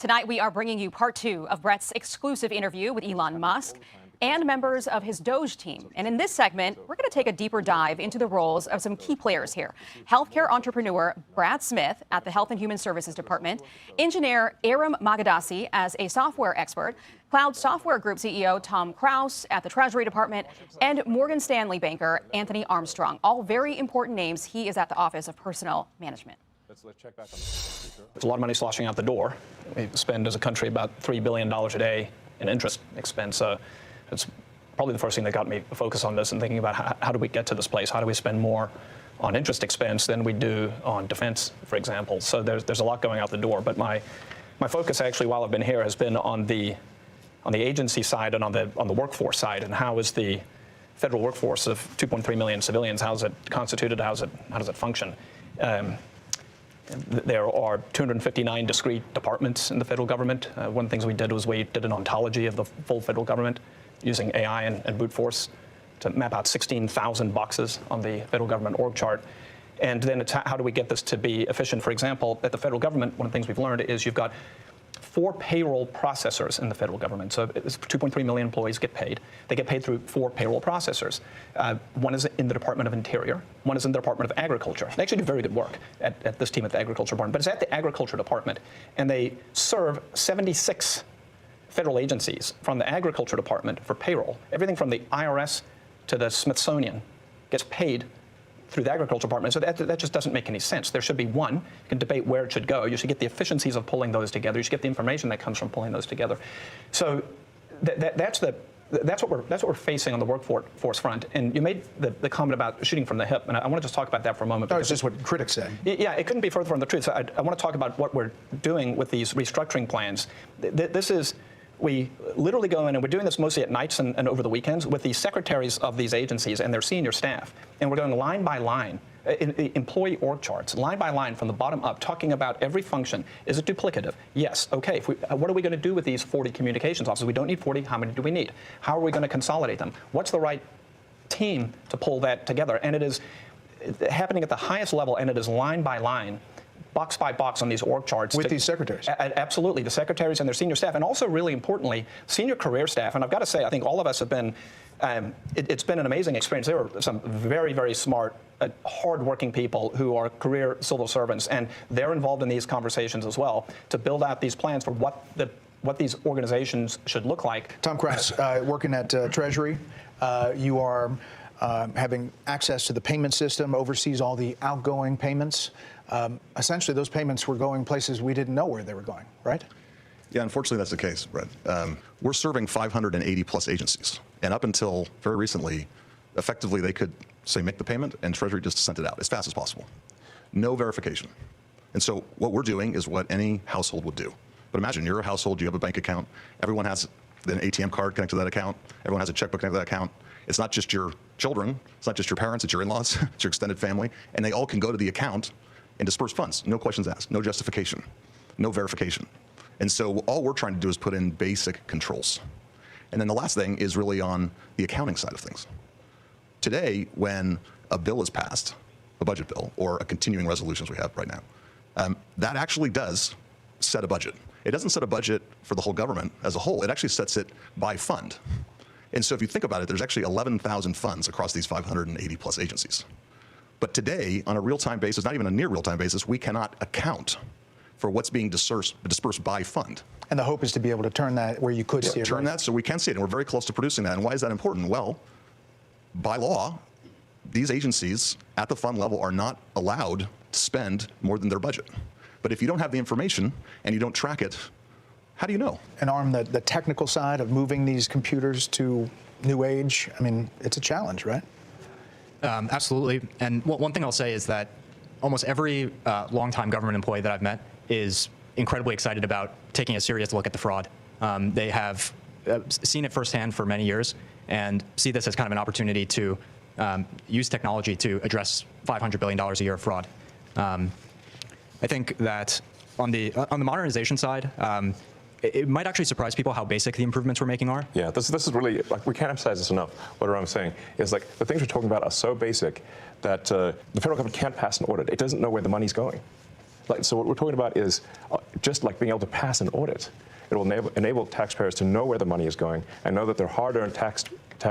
Tonight, we are bringing you part 2 of Brett's exclusive interview with Elon Musk and members of his Doge team. And in this segment, we're going to take a deeper dive into the roles of some key players here. Healthcare entrepreneur Brad Smith at the Health and Human Services Department, engineer Aram Magadassi as a software expert, Cloud Software Group CEO Tom Krause at the Treasury Department, and Morgan Stanley banker Anthony Armstrong. All very important names. He is at the Office of Personnel Management. Let's check back on There's a lot of money sloshing out the door. We spend as a country about $3 billion a day in interest expense. It's probably the first thing that got me focused on this and thinking about how do we get to this place? How do we spend more on interest expense than we do on defense, for example? So there's a lot going out the door. But my focus actually while I've been here has been on the agency side and on the workforce side, and how is the federal workforce of 2.3 million civilians, how is it constituted, how does it function? There are 259 discrete departments in the federal government. One of the things we did was we did an ontology of the full federal government using AI and brute force to map out 16,000 boxes on the federal government org chart. And then it's how do we get this to be efficient? For example, at the federal government, one of the things we've learned is you've got 4 payroll processors in the federal government. So 2.3 million employees get paid. They get paid through 4 payroll processors. One is in the Department of Interior. One is in the Department of Agriculture. They actually do very good work at this team at the Agriculture Department. But it's at the Agriculture Department. And they serve 76 federal agencies from the Agriculture Department for payroll. Everything from the IRS to the Smithsonian gets paid through the Agriculture Department. So that just doesn't make any sense. There should be one. You can debate where it should go. You should get the efficiencies of pulling those together. You should get the information that comes from pulling those together. So that's what we're facing on the workforce front. And you made the comment about shooting from the hip, and I want to just talk about that for a moment. That's just what critics say. Yeah, it couldn't be further from the truth. So I want to talk about what we're doing with these restructuring plans. We literally go in, and we're doing this mostly at nights and over the weekends, with the secretaries of these agencies and their senior staff. And we're going line by line, employee org charts, line by line from the bottom up, talking about every function. Is it duplicative? Yes. Okay. What are we going to do with these 40 communications officers? We don't need 40. How many do we need? How are we going to consolidate them? What's the right team to pull that together? And it is happening at the highest level, and it is line by line, box by box on these org charts. With these secretaries? Absolutely, the secretaries and their senior staff, and also really importantly, senior career staff. And I've got to say, I think all of us have been, it's been an amazing experience. There are some very, very smart, hard-working people who are career civil servants, and they're involved in these conversations as well to build out these plans for what these organizations should look like. Tom Krause, working at Treasury, you are having access to the payment system, oversees all the outgoing payments. Essentially, those payments were going places we didn't know where they were going, right? Yeah, unfortunately, that's the case, Brett. We're serving 580-plus agencies. And up until very recently, effectively, they could say, make the payment, and Treasury just sent it out as fast as possible. No verification. And so what we're doing is what any household would do. But imagine you're a household, you have a bank account, everyone has an ATM card connected to that account, everyone has a checkbook connected to that account. It's not just your children, it's not just your parents, it's your in-laws, it's your extended family, and they all can go to the account and disperse funds. No questions asked, no justification, no verification. And so all we're trying to do is put in basic controls. And then the last thing is really on the accounting side of things. Today, when a bill is passed, a budget bill, or a continuing resolutions we have right now, that actually does set a budget. It doesn't set a budget for the whole government as a whole. It actually sets it by fund. And so if you think about it, there's actually 11,000 funds across these 580-plus agencies. But today, on a real-time basis, not even a near real-time basis, we cannot account for what's being dispersed by fund. And the hope is to be able to turn that where you could see it. Turn that so we can see it, and we're very close to producing that. And why is that important? Well, by law, these agencies at the fund level are not allowed to spend more than their budget. But if you don't have the information and you don't track it, how do you know? And Arm, the technical side of moving these computers to new age, I mean, it's a challenge, right? Absolutely. And one thing I'll say is that almost every longtime government employee that I've met is incredibly excited about taking a serious look at the fraud. They have seen it firsthand for many years and see this as kind of an opportunity to use technology to address $500 billion a year of fraud. I think that on the modernization side, it might actually surprise people how basic the improvements we're making are. Yeah, this is really, like, we can't emphasize this enough. What I'm saying is, like, the things we're talking about are so basic that the federal government can't pass an audit. It doesn't know where the money's going. So what we're talking about is just like being able to pass an audit. It will enable taxpayers to know where the money is going and know that their hard-earned tax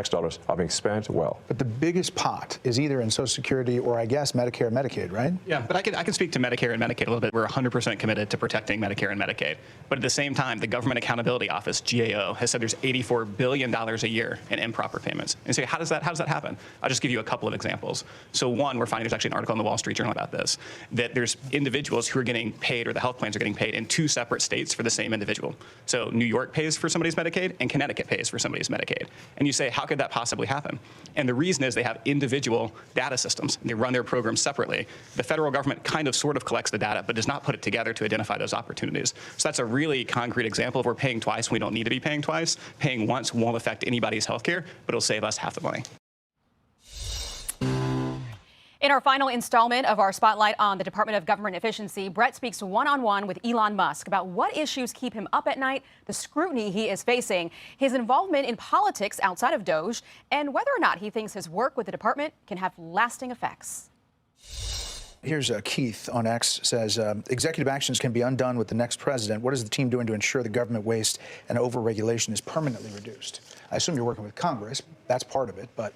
dollars are being spent well. But the biggest pot is either in Social Security or, I guess, Medicare and Medicaid, right? Yeah, but I can speak to Medicare and Medicaid a little bit. We're 100% committed to protecting Medicare and Medicaid. But at the same time, the Government Accountability Office, GAO, has said there's $84 billion a year in improper payments. And so how does that happen? I'll just give you a couple of examples. So one, we're finding there's actually an article in the Wall Street Journal about this, that there's individuals who are getting paid, or the health plans are getting paid in 2 separate states for the same individual. So New York pays for somebody's Medicaid and Connecticut pays for somebody's Medicaid. And you say, how could that possibly happen? And the reason is they have individual data systems. They run their programs separately. The federal government kind of sort of collects the data, but does not put it together to identify those opportunities. So that's a really concrete example of we're paying twice when we don't need to be paying twice. Paying once won't affect anybody's health care, but it'll save us half the money. In our final installment of our spotlight on the Department of Government Efficiency, Brett speaks one-on-one with Elon Musk about what issues keep him up at night, the scrutiny he is facing, his involvement in politics outside of Doge, and whether or not he thinks his work with the department can have lasting effects. Here's Keith on X says, executive actions can be undone with the next president. What is the team doing to ensure the government waste and overregulation is permanently reduced? I assume you're working with Congress. That's part of it, but...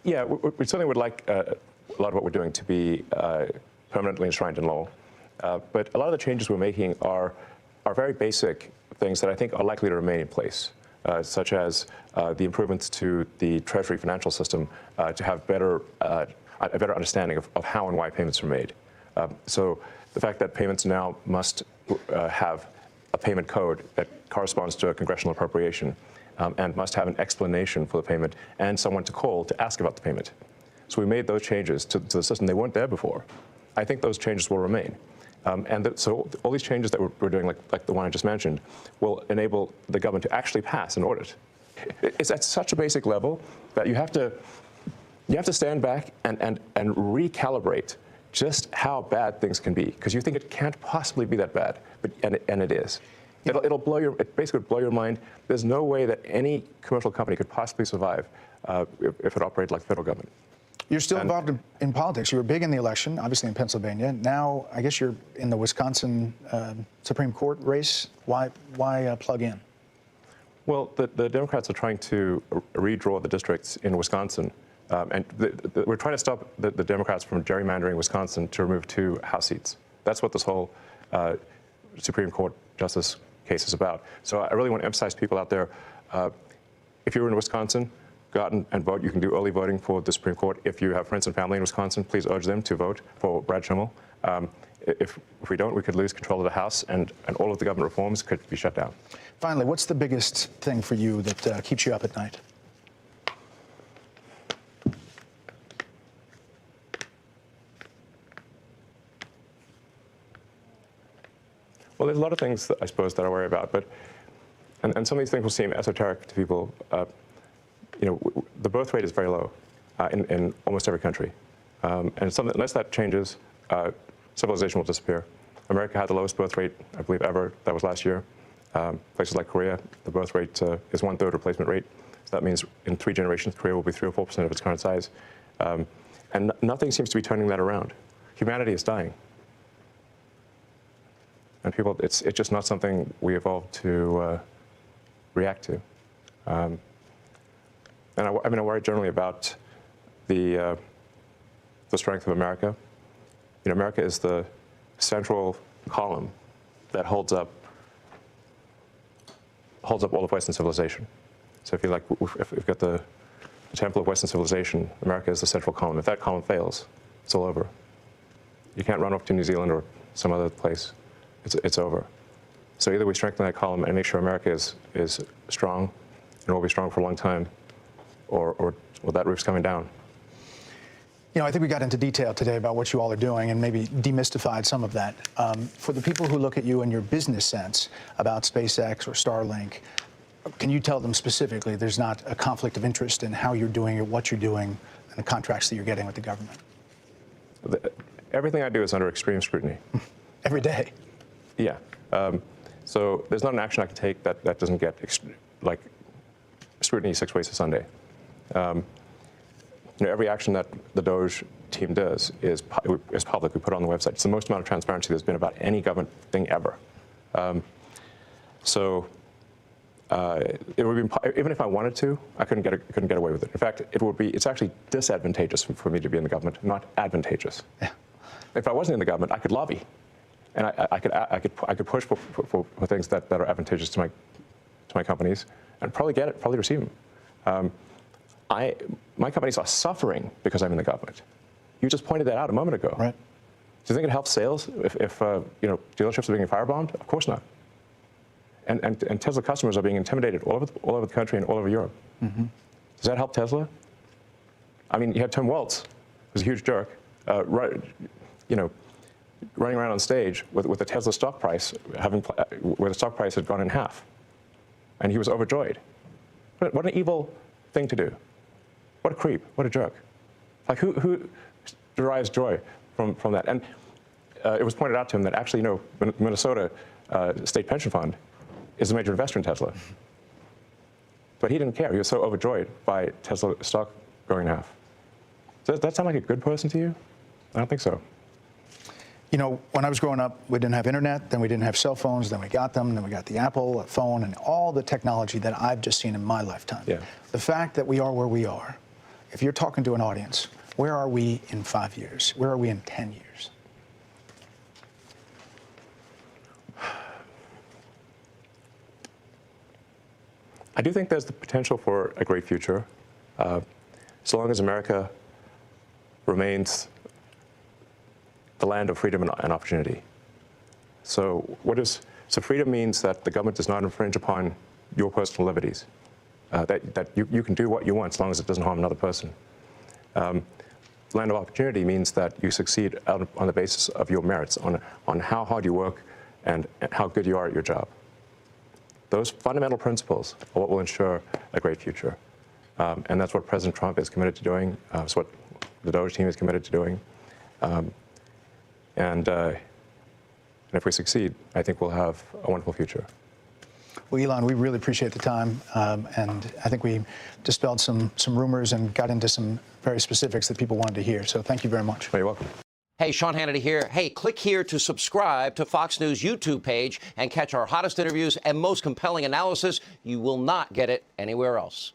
Yeah, we certainly would like a lot of what we're doing to be permanently enshrined in law. But a lot of the changes we're making are very basic things that I think are likely to remain in place, such as the improvements to the Treasury financial system to have a better understanding of how and why payments are made. So the fact that payments now must have a payment code that corresponds to a congressional appropriation and must have an explanation for the payment and someone to call to ask about the payment. So we made those changes to the system. They weren't there before. I think those changes will remain. So all these changes that we're doing, like the one I just mentioned, will enable the government to actually pass an audit. It's at such a basic level that you have to stand back and recalibrate just how bad things can be, because you think it can't possibly be that bad, and it is. It'll basically blow your mind. There's no way that any commercial company could possibly survive if it operated like the federal government. You're still involved in politics. You were big in the election, obviously in Pennsylvania. Now, I guess you're in the Wisconsin Supreme Court race. Why plug in? Well, the Democrats are trying to redraw the districts in Wisconsin. And we're trying to stop the Democrats from gerrymandering Wisconsin to remove 2 House seats. That's what this whole Supreme Court justice case is about. So I really want to emphasize to people out there, if you're in Wisconsin, go out and vote. You can do early voting for the Supreme Court. If you have friends and family in Wisconsin, please urge them to vote for Brad Schimmel. If we don't, we could lose control of the House, and all of the government reforms could be shut down. Finally, what's the biggest thing for you that keeps you up at night? Well, there's a lot of things that I suppose that I worry about, but and some of these things will seem esoteric to people. The birth rate is very low in almost every country, and unless that changes, civilization will disappear. America had the lowest birth rate, I believe, ever. That was last year. Places like Korea, the birth rate is 1/3 replacement rate. So that means in 3 generations, Korea will be 3 or 4% of its current size, and nothing seems to be turning that around. Humanity is dying. And people, it's just not something we evolved to react to. And I worry generally about the strength of America. America is the central column that holds up all of Western civilization. So if we've got the temple of Western civilization, America is the central column. If that column fails, it's all over. You can't run off to New Zealand or some other place. It's over. So either we strengthen that column and make sure America is strong and will be strong for a long time, or that roof's coming down. I think we got into detail today about what you all are doing and maybe demystified some of that. For the people who look at you in your business sense about SpaceX or Starlink, can you tell them specifically there's not a conflict of interest in how you're doing it, what you're doing, and the contracts that you're getting with the government? Everything I do is under extreme scrutiny. Every day? Yeah. So there's not an action I can take that doesn't get scrutiny 6 ways to Sunday. every action that the Doge team does is public. We put it on the website. It's the most amount of transparency there's been about any government thing ever. It would be, even if I wanted to, I couldn't get away with it. In fact, it's actually disadvantageous for me to be in the government, not advantageous. Yeah. If I wasn't in the government, I could lobby, and I could push for things that are advantageous to my companies, and probably receive them. My companies are suffering because I'm in the government. You just pointed that out a moment ago. Right. Do you think it helps sales if dealerships are being firebommed? Of course not. And Tesla customers are being intimidated all over the country and all over Europe. Mm-hmm. Does that help Tesla? I mean, you had Tim Waltz, who's a huge jerk, running around on stage with the Tesla stock price where the stock price had gone in half, and he was overjoyed. What an evil thing to do! What a creep! What a jerk! Like who derives joy from that? And it was pointed out to him that actually, Minnesota State Pension Fund is a major investor in Tesla. But he didn't care. He was so overjoyed by Tesla stock going in half. Does that sound like a good person to you? I don't think so. When I was growing up, we didn't have internet, then we didn't have cell phones, then we got them, then we got the Apple phone, and all the technology that I've just seen in my lifetime. Yeah. The fact that we are where we are, if you're talking to an audience, where are we in 5 years? Where are we in 10 years? I do think there's the potential for a great future, so long as America remains the land of freedom and opportunity. So freedom means that the government does not infringe upon your personal liberties, that you can do what you want as long as it doesn't harm another person. Land of opportunity means that you succeed on the basis of your merits, on how hard you work and how good you are at your job. Those fundamental principles are what will ensure a great future. And that's what President Trump is committed to doing. It's what the Doge team is committed to doing. And if we succeed, I think we'll have a wonderful future. Well, Elon, we really appreciate the time. And I think we dispelled some rumors and got into some very specifics that people wanted to hear. So thank you very much. You're welcome. Hey, Sean Hannity here. Hey, click here to subscribe to Fox News YouTube page and catch our hottest interviews and most compelling analysis. You will not get it anywhere else.